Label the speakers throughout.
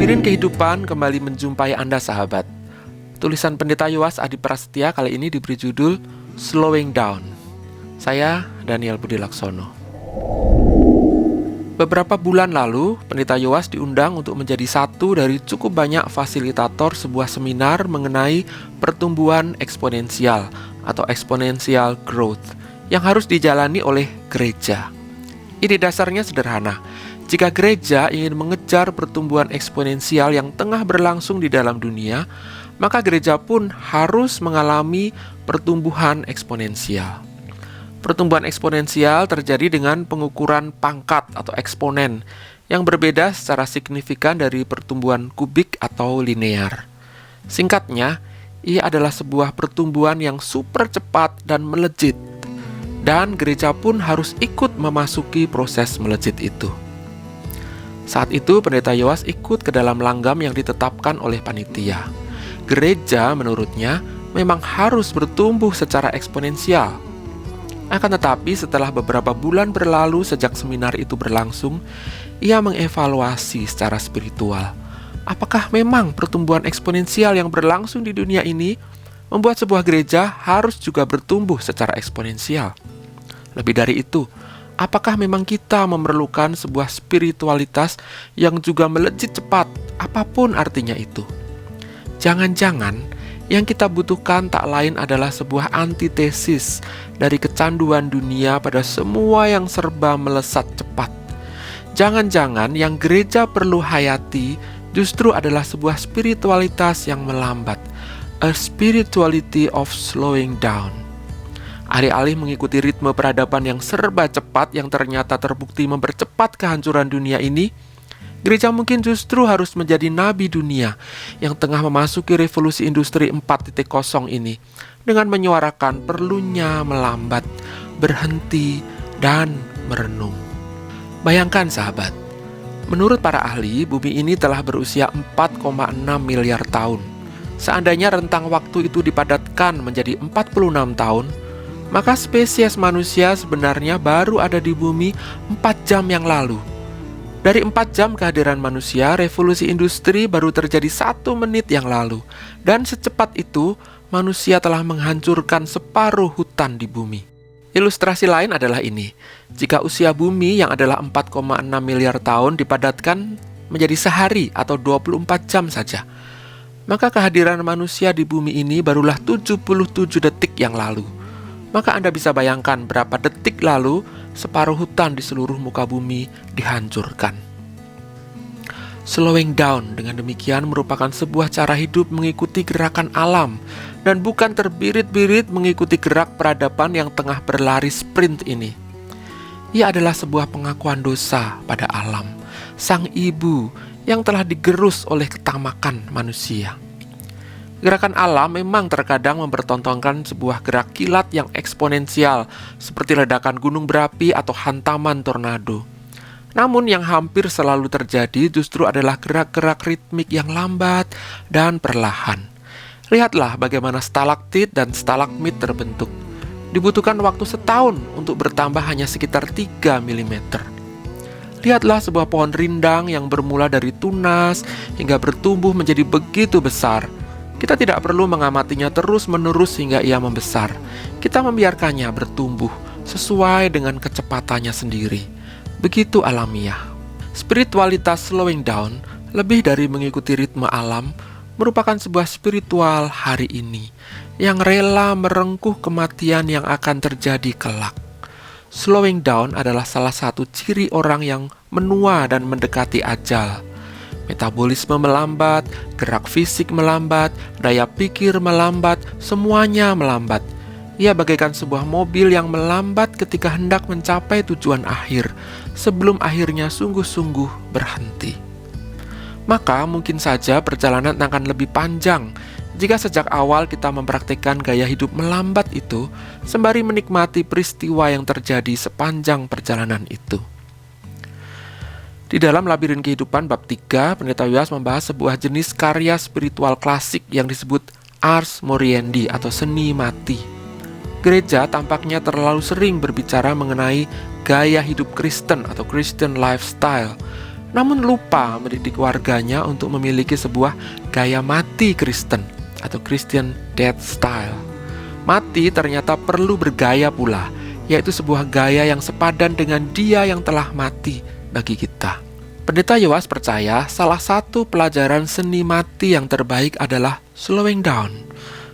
Speaker 1: Labirin Kehidupan kembali menjumpai Anda sahabat. Tulisan Pendeta Yowas Adi Prasetya kali ini diberi judul Slowing Down. Saya Daniel Budi Laksono. Beberapa bulan lalu, Pendeta Yowas diundang untuk menjadi satu dari cukup banyak fasilitator sebuah seminar mengenai pertumbuhan eksponensial atau exponential growth yang harus dijalani oleh gereja. Ide dasarnya sederhana. Jika gereja ingin mengejar pertumbuhan eksponensial yang tengah berlangsung di dalam dunia, maka gereja pun harus mengalami pertumbuhan eksponensial. Pertumbuhan eksponensial terjadi dengan pengukuran pangkat atau eksponen yang berbeda secara signifikan dari pertumbuhan kubik atau linear. Singkatnya, ia adalah sebuah pertumbuhan yang super cepat dan melejit, dan gereja pun harus ikut memasuki proses melejit itu. Saat itu, Pendeta Yowas ikut ke dalam langgam yang ditetapkan oleh panitia. Gereja, menurutnya, memang harus bertumbuh secara eksponensial. Akan tetapi, setelah beberapa bulan berlalu sejak seminar itu berlangsung, ia mengevaluasi secara spiritual. Apakah memang pertumbuhan eksponensial yang berlangsung di dunia ini membuat sebuah gereja harus juga bertumbuh secara eksponensial? Lebih dari itu, apakah memang kita memerlukan sebuah spiritualitas yang juga melejit cepat, apapun artinya itu? Jangan-jangan yang kita butuhkan tak lain adalah sebuah antitesis dari kecanduan dunia pada semua yang serba melesat cepat. Jangan-jangan yang gereja perlu hayati justru adalah sebuah spiritualitas yang melambat, a spirituality of slowing down. Alih-alih mengikuti ritme peradaban yang serba cepat yang ternyata terbukti mempercepat kehancuran dunia ini, gereja mungkin justru harus menjadi nabi dunia yang tengah memasuki revolusi industri 4.0 ini dengan menyuarakan perlunya melambat, berhenti, dan merenung. Bayangkan sahabat, menurut para ahli, bumi ini telah berusia 4,6 miliar tahun. Seandainya rentang waktu itu dipadatkan menjadi 46 tahun, maka spesies manusia sebenarnya baru ada di bumi 4 jam yang lalu. Dari 4 jam kehadiran manusia, revolusi industri baru terjadi 1 menit yang lalu. Dan secepat itu, manusia telah menghancurkan separuh hutan di bumi. Ilustrasi lain adalah ini. Jika usia bumi yang adalah 4,6 miliar tahun dipadatkan menjadi sehari atau 24 jam saja, maka kehadiran manusia di bumi ini barulah 77 detik yang lalu. Maka Anda bisa bayangkan berapa detik lalu separuh hutan di seluruh muka bumi dihancurkan. Slowing down dengan demikian merupakan sebuah cara hidup mengikuti gerakan alam dan bukan terbirit-birit mengikuti gerak peradaban yang tengah berlari sprint ini. Ia adalah sebuah pengakuan dosa pada alam, sang ibu yang telah digerus oleh ketamakan manusia. Gerakan alam memang terkadang mempertontonkan sebuah gerak kilat yang eksponensial, seperti ledakan gunung berapi atau hantaman tornado. Namun yang hampir selalu terjadi justru adalah gerak-gerak ritmik yang lambat dan perlahan. Lihatlah bagaimana stalaktit dan stalagmit terbentuk. Dibutuhkan waktu setahun untuk bertambah hanya sekitar 3 mm. Lihatlah sebuah pohon rindang yang bermula dari tunas hingga bertumbuh menjadi begitu besar. Kita tidak perlu mengamatinya terus-menerus hingga ia membesar. Kita membiarkannya bertumbuh sesuai dengan kecepatannya sendiri. Begitu alamiah. Spiritualitas slowing down, lebih dari mengikuti ritme alam, merupakan sebuah spiritual hari ini yang rela merengkuh kematian yang akan terjadi kelak. Slowing down adalah salah satu ciri orang yang menua dan mendekati ajal. Metabolisme melambat, gerak fisik melambat, daya pikir melambat, semuanya melambat. Ia bagaikan sebuah mobil yang melambat ketika hendak mencapai tujuan akhir, sebelum akhirnya sungguh-sungguh berhenti. Maka mungkin saja perjalanan akan lebih panjang jika sejak awal kita mempraktikkan gaya hidup melambat itu, sembari menikmati peristiwa yang terjadi sepanjang perjalanan itu. Di dalam Labirin Kehidupan bab 3, Pendeta Yowas membahas sebuah jenis karya spiritual klasik yang disebut Ars Moriendi atau seni mati. Gereja tampaknya terlalu sering berbicara mengenai gaya hidup Kristen atau Christian lifestyle namun lupa mendidik warganya untuk memiliki sebuah gaya mati Kristen atau Christian death style. Mati ternyata perlu bergaya pula, yaitu sebuah gaya yang sepadan dengan Dia yang telah mati bagi kita. Pendeta Yowas percaya salah satu pelajaran seni mati yang terbaik adalah slowing down.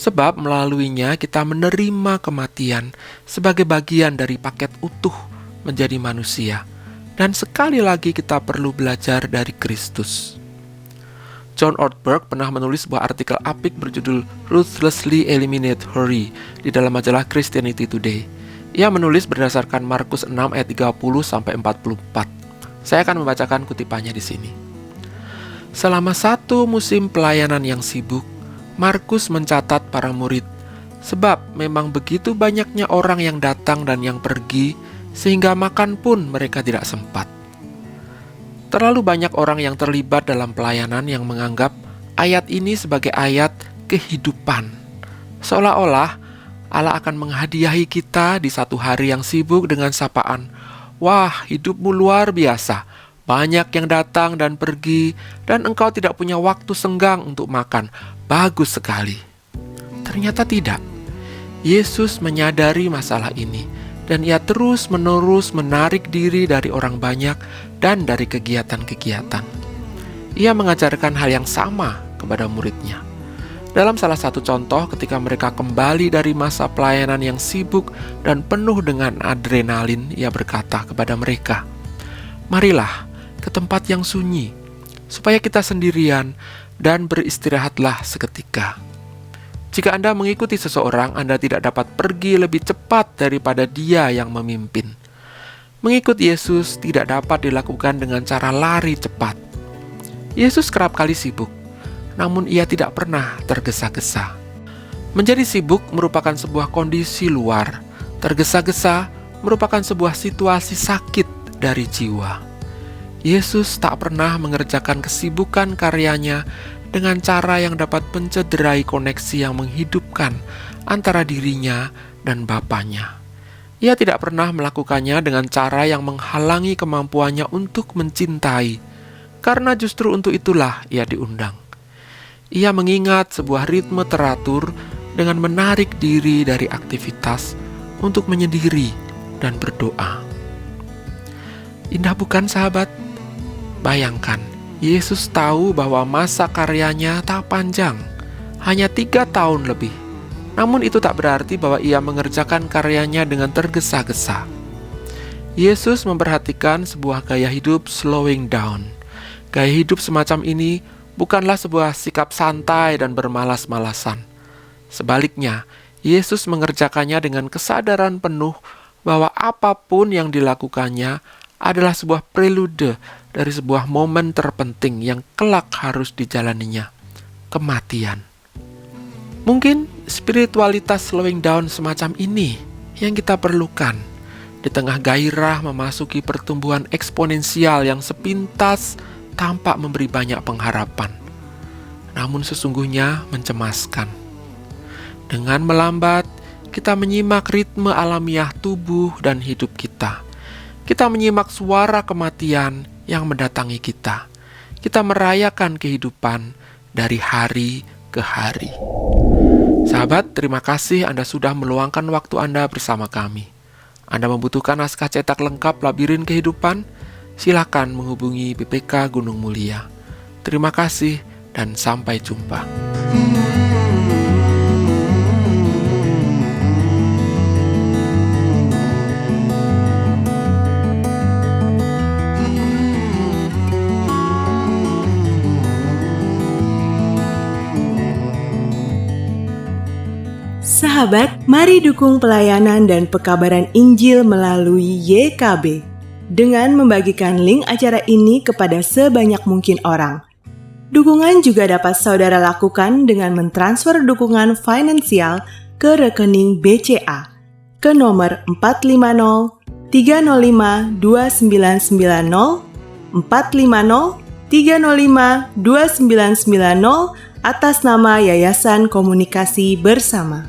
Speaker 1: Sebab melaluinya kita menerima kematian sebagai bagian dari paket utuh menjadi manusia. Dan sekali lagi kita perlu belajar dari Kristus. John Ortberg pernah menulis sebuah artikel apik berjudul Ruthlessly Eliminate Hurry di dalam majalah Christianity Today. Ia menulis berdasarkan Markus 6 ayat 30-44. Saya akan membacakan kutipannya di sini. Selama satu musim pelayanan yang sibuk, Markus mencatat para murid, sebab memang begitu banyaknya orang yang datang dan yang pergi, sehingga makan pun mereka tidak sempat. Terlalu banyak orang yang terlibat dalam pelayanan yang menganggap ayat ini sebagai ayat kehidupan. Seolah-olah Allah akan menghadiahi kita di satu hari yang sibuk dengan sapaan, "Wah, hidupmu luar biasa. Banyak yang datang dan pergi, dan engkau tidak punya waktu senggang untuk makan. Bagus sekali." Ternyata tidak. Yesus menyadari masalah ini, dan Ia terus-menerus menarik diri dari orang banyak dan dari kegiatan-kegiatan. Ia mengajarkan hal yang sama kepada muridnya. Dalam salah satu contoh, ketika mereka kembali dari masa pelayanan yang sibuk dan penuh dengan adrenalin, Ia berkata kepada mereka, "Marilah ke tempat yang sunyi, supaya kita sendirian dan beristirahatlah seketika." Jika Anda mengikuti seseorang, Anda tidak dapat pergi lebih cepat daripada dia yang memimpin. Mengikut Yesus tidak dapat dilakukan dengan cara lari cepat. Yesus kerap kali sibuk, namun Ia tidak pernah tergesa-gesa. Menjadi sibuk merupakan sebuah kondisi luar. Tergesa-gesa merupakan sebuah situasi sakit dari jiwa. Yesus tak pernah mengerjakan kesibukan karyanya dengan cara yang dapat mencederai koneksi yang menghidupkan antara dirinya dan Bapanya. Ia tidak pernah melakukannya dengan cara yang menghalangi kemampuannya untuk mencintai, karena justru untuk itulah Ia diundang. Ia mengingat sebuah ritme teratur dengan menarik diri dari aktivitas untuk menyendiri dan berdoa. Indah bukan, sahabat? Bayangkan, Yesus tahu bahwa masa karyanya tak panjang, hanya 3 tahun lebih. Namun itu tak berarti bahwa Ia mengerjakan karyanya dengan tergesa-gesa. Yesus memperhatikan sebuah gaya hidup slowing down. Gaya hidup semacam ini bukanlah sebuah sikap santai dan bermalas-malasan. Sebaliknya, Yesus mengerjakannya dengan kesadaran penuh bahwa apapun yang dilakukannya adalah sebuah prelude dari sebuah momen terpenting yang kelak harus dijalaninya, kematian. Mungkin spiritualitas slowing down semacam ini yang kita perlukan di tengah gairah memasuki pertumbuhan eksponensial yang sepintas tampak memberi banyak pengharapan, namun sesungguhnya mencemaskan. Dengan melambat, kita menyimak ritme alamiah tubuh dan hidup kita. Kita menyimak suara kematian yang mendatangi kita. Kita merayakan kehidupan dari hari ke hari. Sahabat, terima kasih Anda sudah meluangkan waktu Anda bersama kami. Anda membutuhkan naskah cetak lengkap Labirin Kehidupan? Silakan menghubungi BPK Gunung Mulia. Terima kasih dan sampai jumpa.
Speaker 2: Sahabat, mari dukung pelayanan dan pekabaran Injil melalui YKB dengan membagikan link acara ini kepada sebanyak mungkin orang. Dukungan juga dapat saudara lakukan dengan mentransfer dukungan finansial ke rekening BCA ke nomor 450 305 2990 450 305 2990 atas nama Yayasan Komunikasi Bersama.